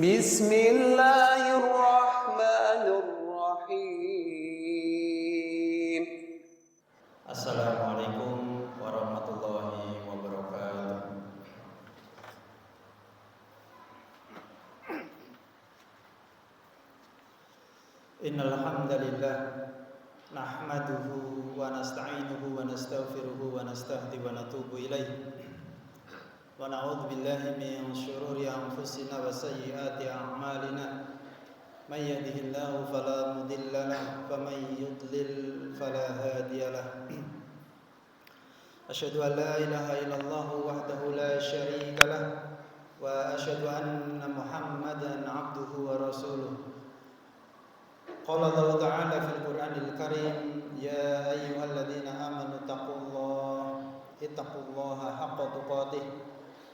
Bismillahirrahmanirrahim. Assalamualaikum warahmatullahi wabarakatuh. Innal hamdalillah nahmaduhu wa nasta'inuhu wa nastaghfiruhu wa nastahdi wa natubu ilaih. Wa na'udzu billahi min shururi anfusina wa sayyiati a'malina. May yahdihillahu fala mudilla lahu wa may yudlil fala hadiya lahu. Asyhadu an la ilaha illallah wahdahu la syarika lahu wa asyhadu anna Muhammadan 'abduhu wa rasuluh. Qala Allah Ta'ala fil Qur'anil Karim, ya ayyuhalladzina amanu ittaqullaha haqqa tuqatih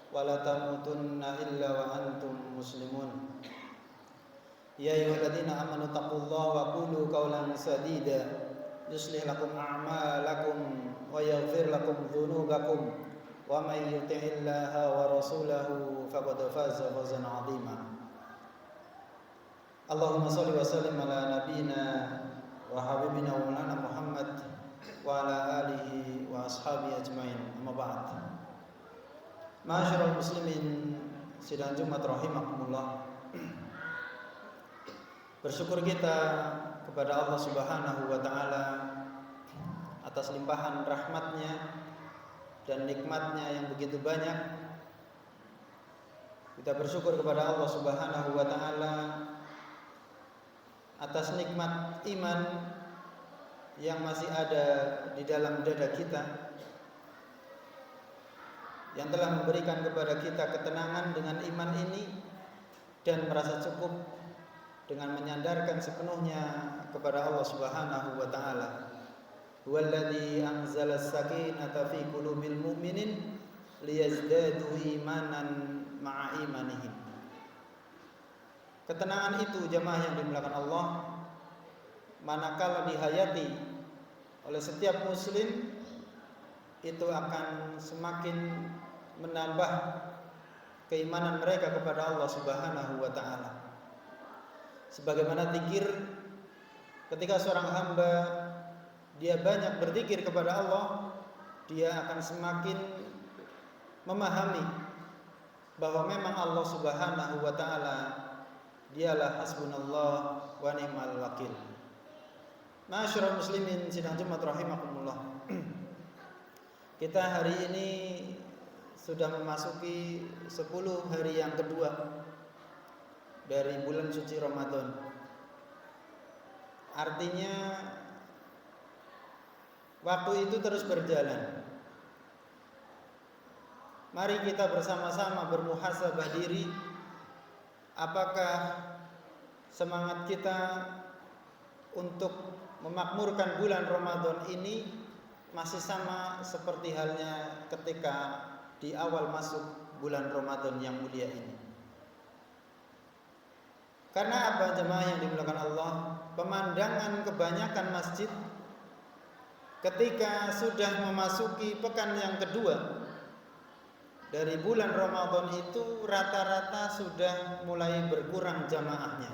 wa la tamutunna illa wa antum muslimun. Ya ayyuhalladzina amanu taqullaha wa qulu qawlan sadida yuslih lakum a'malakum wa yaghfir lakum dhunubakum wa may yuti'illaha wa rasulahu faqad faza fawzan 'azima. Allahumma shalli wa sallim ala nabiyyina wa habibina wa maulana Muhammad wa ala alihi wa ashabihi ajmain. Amma ba'd. Ma'asyiral muslimin sidang Jumat rahimakumullah. Bersyukur kita kepada Allah Subhanahu wa taala atas limpahan rahmatnya dan nikmatnya yang begitu banyak. Kita bersyukur kepada Allah Subhanahu wa taala atas nikmat iman yang masih ada di dalam dada kita, yang telah memberikan kepada kita ketenangan dengan iman ini dan merasa cukup dengan menyandarkan sepenuhnya kepada Allah Subhanahu wa taala. Huwallazi anzala as-sakinata fi qulubil mu'minin liyazdadu imanan ma'a imanihim. Ketenangan itu jemaah yang dimuliakan Allah, manakala dihayati oleh setiap muslim, itu akan semakin menambah keimanan mereka kepada Allah Subhanahu wa taala. Sebagaimana zikir, ketika seorang hamba dia banyak berzikir kepada Allah, dia akan semakin memahami bahwa memang Allah Subhanahu wa taala dialah hasbunallah wa ni'mal wakil. Ma'asyiral muslimin sidang Jumat rahimakumullah. Kita hari ini sudah memasuki 10 hari yang kedua dari bulan suci Ramadan. Artinya waktu itu terus berjalan. Mari kita bersama-sama bermuhasabah diri. Apakah semangat kita untuk memakmurkan bulan Ramadan ini masih sama seperti halnya ketika di awal masuk bulan Ramadan yang mulia ini? Karena apa jemaah yang dimuliakan Allah? Pemandangan kebanyakan masjid ketika sudah memasuki pekan yang kedua dari bulan Ramadan itu rata-rata sudah mulai berkurang jamaahnya.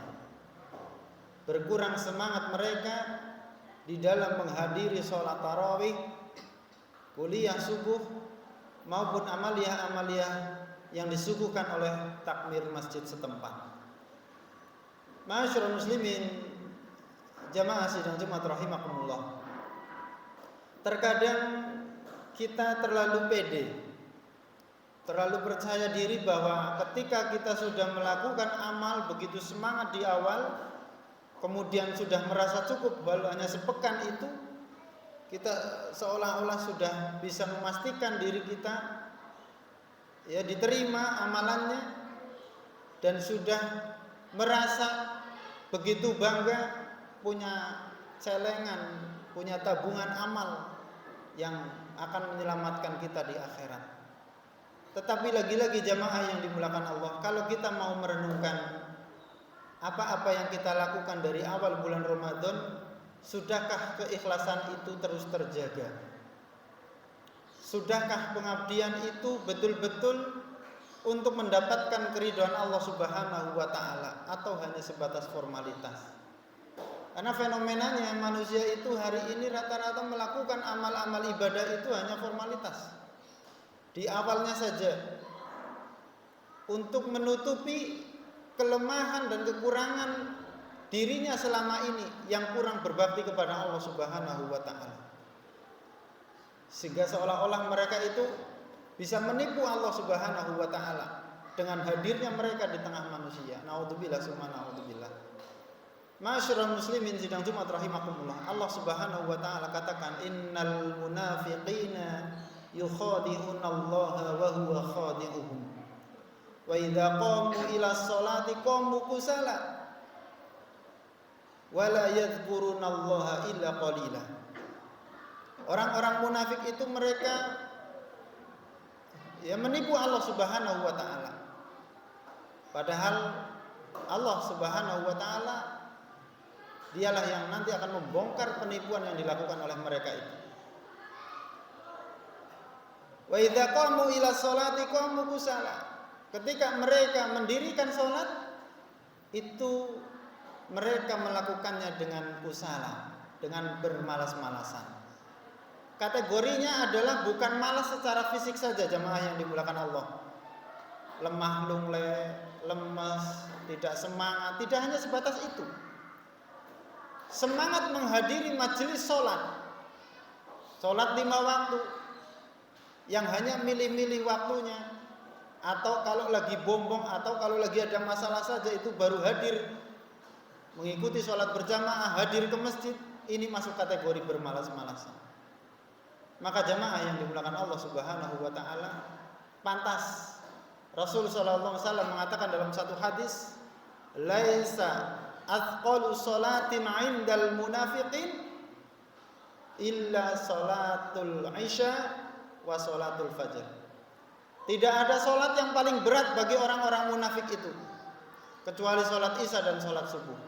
Berkurang semangat mereka di dalam menghadiri sholat tarawih, kuliah subuh maupun amaliyah-amaliyah yang disuguhkan oleh takmir masjid setempat. Ma'asyiral muslimin jamaah sidang Jumat rahimakumullah. Terkadang kita terlalu pede, terlalu percaya diri bahwa ketika kita sudah melakukan amal begitu semangat di awal, kemudian sudah merasa cukup walau hanya sepekan itu, kita seolah-olah sudah bisa memastikan diri kita ya diterima amalannya dan sudah merasa begitu bangga punya celengan, punya tabungan amal yang akan menyelamatkan kita di akhirat. Tetapi lagi-lagi jamaah yang dimuliakan Allah, kalau kita mau merenungkan apa-apa yang kita lakukan dari awal bulan Ramadan, sudahkah keikhlasan itu terus terjaga? Sudahkah pengabdian itu betul-betul untuk mendapatkan keridhaan Allah Subhanahu wa taala atau hanya sebatas formalitas? Karena fenomenanya manusia itu hari ini rata-rata melakukan amal-amal ibadah itu hanya formalitas. Di awalnya saja untuk menutupi kelemahan dan kekurangan dirinya selama ini yang kurang berbakti kepada Allah Subhanahu wa taala. Sehingga seolah-olah mereka itu bisa menipu Allah Subhanahu wa taala dengan hadirnya mereka di tengah manusia. Naudzubillah summa naudzubillah. Ma'asyiral muslimin sidang Jumat rahimakumullah. Allah Subhanahu wa taala katakan innal munafiqina yukhadi'una Allah wa huwa khadi'uhum. Wa idza qamu ila sholati qamu kusala wa la yadhkuruna Allah illa qalila. Orang-orang munafik itu mereka menipu Allah Subhanahu wa taala. Padahal Allah Subhanahu wa taala dialah yang nanti akan membongkar penipuan yang dilakukan oleh mereka itu. Wa idza qamu ila sholati qamu kusala. Ketika mereka mendirikan sholat itu mereka melakukannya dengan kusala, dengan bermalas-malasan. Kategorinya adalah bukan malas secara fisik saja jamaah yang dimuliakan Allah. Lemah lunglai, lemas, tidak semangat, tidak hanya sebatas itu. Semangat menghadiri majelis sholat 5 waktu yang hanya milih-milih waktunya, atau kalau lagi bombong atau kalau lagi ada masalah saja itu baru hadir mengikuti sholat berjamaah, hadir ke masjid. Ini masuk kategori bermalas-malasan. Maka jamaah yang dimuliakan Allah Subhanahu wa taala, pantas Rasul sallallahu alaihi wasallam mengatakan dalam satu hadis, laisa athqalu sholatin 'indal munafiqin illa sholatul isya wa sholatul fajr. Tidak ada sholat yang paling berat bagi orang-orang munafik itu kecuali sholat isya dan sholat subuh.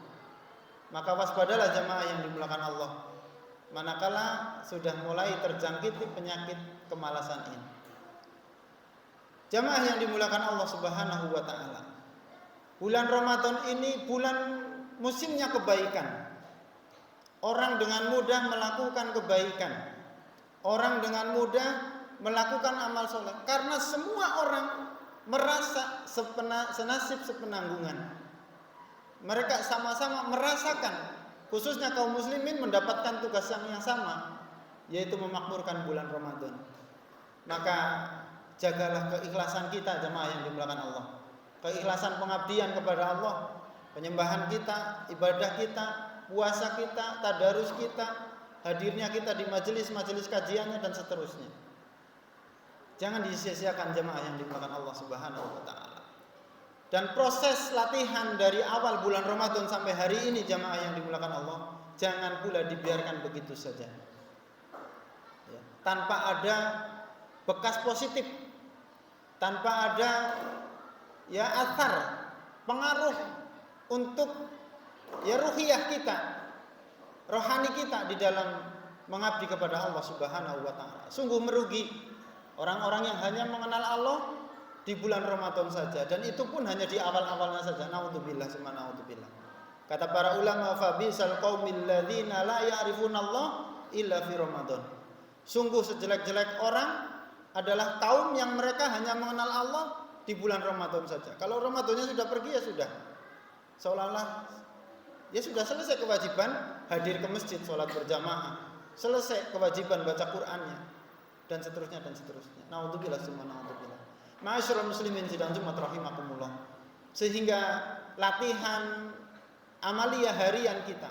Maka waspadalah jamaah yang dimuliakan Allah manakala sudah mulai terjangkiti penyakit kemalasan ini. Jamaah yang dimuliakan Allah Subhanahu wa taala, bulan Ramadan ini bulan musimnya kebaikan. Orang dengan mudah melakukan kebaikan, orang dengan mudah melakukan amal soleh, karena semua orang merasa senasib sepenanggungan. Mereka sama-sama merasakan, khususnya kaum muslimin mendapatkan tugas yang sama, yaitu memakmurkan bulan Ramadan. Maka jagalah keikhlasan kita jemaah yang dimuliakan Allah. Keikhlasan pengabdian kepada Allah, penyembahan kita, ibadah kita, puasa kita, tadarus kita, hadirnya kita di majelis-majelis kajiannya dan seterusnya. Jangan disia-siakan jemaah yang dimuliakan Allah Subhanahu wa taala. Dan proses latihan dari awal bulan Ramadan sampai hari ini jemaah yang dimuliakan Allah, jangan pula dibiarkan begitu saja. Ya, tanpa ada bekas positif, tanpa ada athar, pengaruh untuk ruhiyah kita, rohani kita di dalam mengabdi kepada Allah Subhanahu wa taala. Sungguh merugi orang-orang yang hanya mengenal Allah di bulan Ramadan saja, dan itu pun hanya di awal-awalnya saja. Naudzubillah summa naudzubillah. Kata para ulama, fa bisal qaumil ladzina la ya'rifunallah illa fi Ramadan. Sungguh sejelek-jelek orang adalah kaum yang mereka hanya mengenal Allah di bulan Ramadan saja. Kalau Ramadannya sudah pergi ya sudah, seolah-olah sudah selesai kewajiban hadir ke masjid, sholat berjamaah, selesai kewajiban baca Qur'annya, dan seterusnya dan seterusnya. Naudzubillah summa naudzubillah. Ma'asyiral muslimin sidang Jumat rahimakumullah. Sehingga latihan amaliyah harian kita,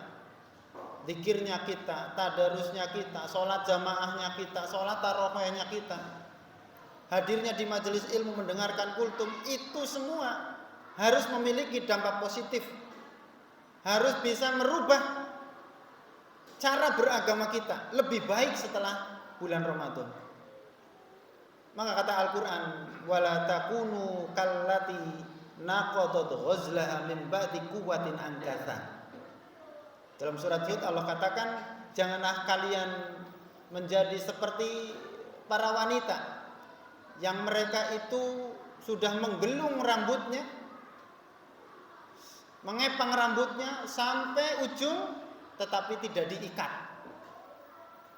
zikirnya kita, tadarusnya kita, sholat jamaahnya kita, sholat tarawihnya kita, hadirnya di majelis ilmu mendengarkan kultum, itu semua harus memiliki dampak positif, harus bisa merubah cara beragama kita lebih baik setelah bulan Ramadan. Maka kata Al-Quran, wala takunu kallati naqadat ghazlaha min ba'di quwwatin ankatha. Dalam surat Hud Allah katakan, janganlah kalian menjadi seperti para wanita yang mereka itu sudah menggelung rambutnya, mengepang rambutnya sampai ujung, tetapi tidak diikat,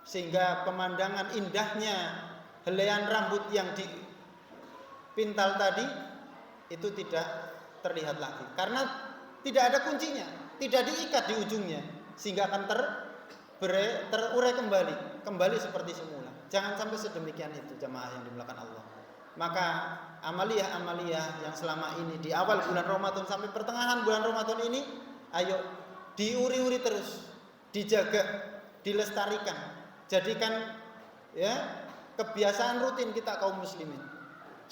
sehingga pemandangan indahnya helaian rambut yang dipintal tadi itu tidak terlihat lagi, karena tidak ada kuncinya, tidak diikat di ujungnya, sehingga akan terurai kembali seperti semula. Jangan sampai sedemikian itu jamaah yang dimuliakan Allah. Maka amaliyah-amaliyah yang selama ini di awal bulan Ramadan sampai pertengahan bulan Ramadan ini, ayo diuri-uri terus, dijaga, dilestarikan, jadikan ya kebiasaan rutin kita kaum muslimin,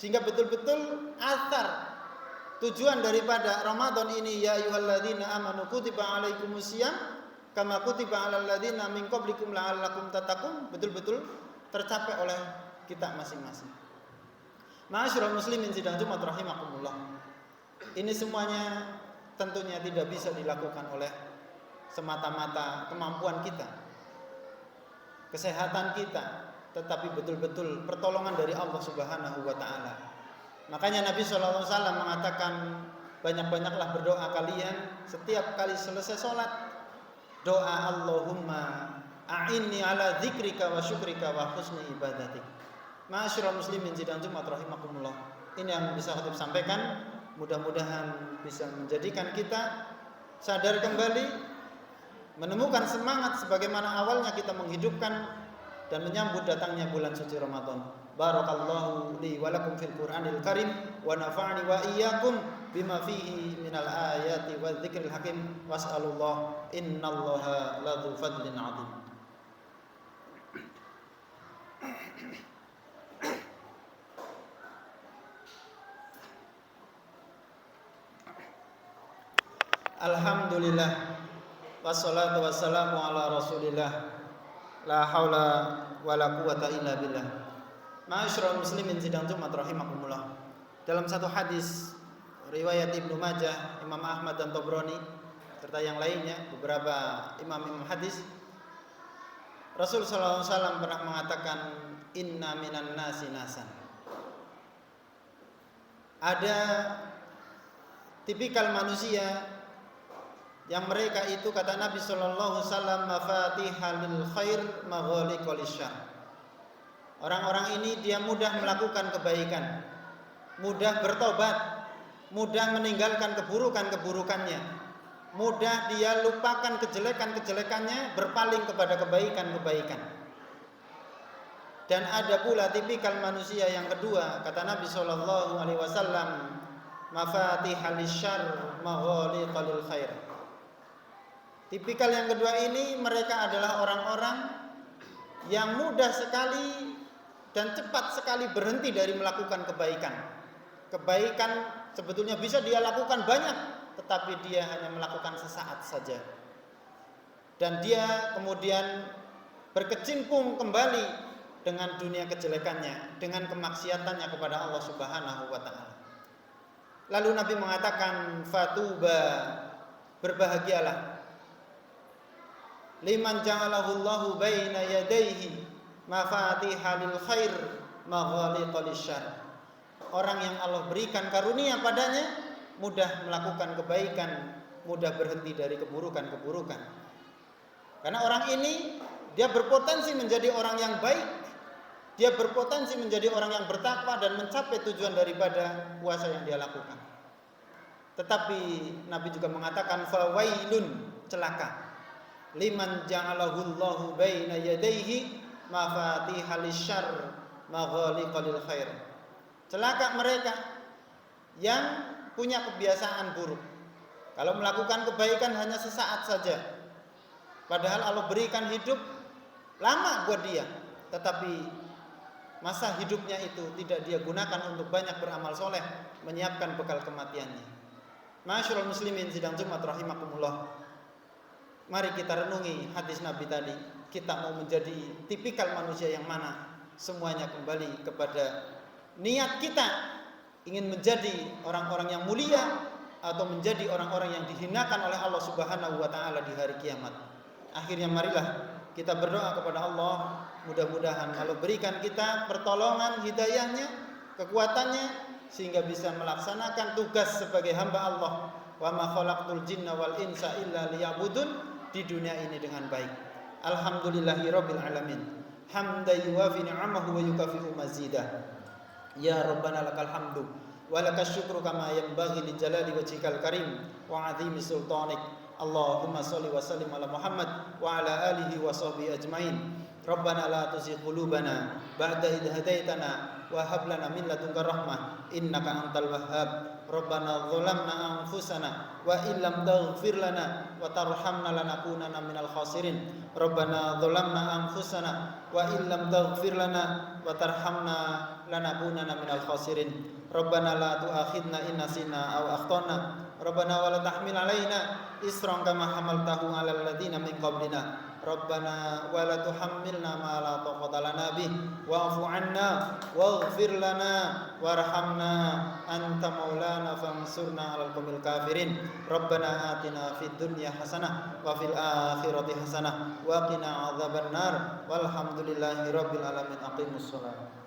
sehingga betul-betul asar tujuan daripada Ramadan ini, ya ayyuhalladzina amanu kutiba alaikumusiyam kama kutiba alal ladzina min qablikum la'allakum tattaqun, betul-betul tercapai oleh kita masing-masing. Ma'asyiral muslimin sidang Jumat rahimakumullah. Ini semuanya tentunya tidak bisa dilakukan oleh semata-mata kemampuan kita, kesehatan kita, tetapi betul-betul pertolongan dari Allah Subhanahu wa taala. Makanya Nabi sallallahu alaihi wasallam mengatakan, banyak-banyaklah berdoa kalian setiap kali selesai salat. Doa Allahumma a'inni ala dzikrika wa syukrika wa husni ibadatik. Ma'asyiral muslimin sidang Jumat rahimakumullah. Ini yang bisa khatib sampaikan. Mudah-mudahan bisa menjadikan kita sadar kembali, menemukan semangat sebagaimana awalnya kita menghidupkan dan menyambut datangnya bulan suci Ramadan. Barakallahu li wa lakum fil Qur'anil Karim wa nafa'ani wa iyyakum bima fihi minal ayati wa dzikril hakim. Was'alullah innallaha ladzu fadlin 'adzim. Alhamdulillah wassalatu wassalamu ala Rasulillah la haula wala quwata illa billah. Ma'asyiral muslimin sidang Jumat rahimakumullah. Dalam satu hadis riwayat Ibnu Majah, Imam Ahmad dan Tabrani serta yang lainnya, beberapa imam hadis, Rasul sallallahu alaihi wasallam pernah mengatakan, inna minan nasi nasan. Ada tipikal manusia yang mereka itu, kata Nabi sallallahu alaihi wasallam, mafatihul khair maghaliqul syarr. Orang-orang ini dia mudah melakukan kebaikan, mudah bertobat, mudah meninggalkan keburukan-keburukannya, mudah dia lupakan kejelekan-kejelekannya, berpaling kepada kebaikan-kebaikan. Dan ada pula tipikal manusia yang kedua, kata Nabi sallallahu alaihi wasallam, mafatihul syarr maghaliqul khair. Tipikal yang kedua ini, mereka adalah orang-orang yang mudah sekali dan cepat sekali berhenti dari melakukan kebaikan. Kebaikan sebetulnya bisa dia lakukan banyak, tetapi dia hanya melakukan sesaat saja. Dan dia kemudian berkecimpung kembali dengan dunia kejelekannya, dengan kemaksiatannya kepada Allah Subhanahu wa taala. Lalu Nabi mengatakan, fatuba, berbahagialah, liman ja'alahu Allahu baina yadayhi mafatihul khair maghaliqul syarr. Orang yang Allah berikan karunia padanya, mudah melakukan kebaikan, mudah berhenti dari keburukan-keburukan. Karena orang ini dia berpotensi menjadi orang yang baik, dia berpotensi menjadi orang yang bertakwa dan mencapai tujuan daripada puasa yang dia lakukan. Tetapi Nabi juga mengatakan, fawailun, celaka, liman ja'alahu Allahu baina yadayhi mafatihul syarr maghaliqul khair. Celaka mereka yang punya kebiasaan buruk. Kalau melakukan kebaikan hanya sesaat saja, padahal Allah berikan hidup lama buat dia, tetapi masa hidupnya itu tidak dia gunakan untuk banyak beramal soleh, menyiapkan bekal kematiannya. Ma'asyiral muslimin sidang Jumat rahimakumullah. Mari kita renungi hadis Nabi tadi. Kita mau menjadi tipikal manusia yang mana? Semuanya kembali kepada niat kita, ingin menjadi orang-orang yang mulia atau menjadi orang-orang yang dihinakan oleh Allah Subhanahu wa taala di hari kiamat. Akhirnya marilah kita berdoa kepada Allah, mudah-mudahan Allah berikan kita pertolongan hidayahnya, kekuatannya, sehingga bisa melaksanakan tugas sebagai hamba Allah. Wa ma khalaqtul jinna wal insa illa liya'budun, di dunia ini dengan baik. Alhamdulillahirabbil alamin. Hamdan yuwafi ni'amahu wa yukafi'u mazidah. Ya Rabbana lakal hamdu wa lakas syukru kama yanbaghi li jalali wajhikal karim wa 'azimi sultanik. Allahumma shalli wa sallim ala Muhammad wa ala alihi wa sahbihi ajmain. Rabbana la tuzigh qulubana ba'da idh hadaitana wa hab lana min ladunka rahmah innaka antal wahhab. Rabbana dzalamna anfusana wa illam taghfir lana wa tarhamna lanakunanna minal khasirin. Rabbana dzalamna anfusana wa illam taghfir lana wa tarhamna lanakunanna minal khasirin. Rabbana la tu'akhidna in nasina aw akhtana. Rabbana wa la tahmil alaina isran kama hamaltahu 'alal ladzina min qablina. Rabbana wa la tuhammilna ma la taqata lana bih wa'fu 'anna waghfir lana warhamna anta maulana fansurna 'alal qaumil kafirin. Rabbana atina fid dunya hasanah wa fil akhirati hasanah wa qina adzabannar walhamdulillahi rabbil alamin. Aqimus shalah.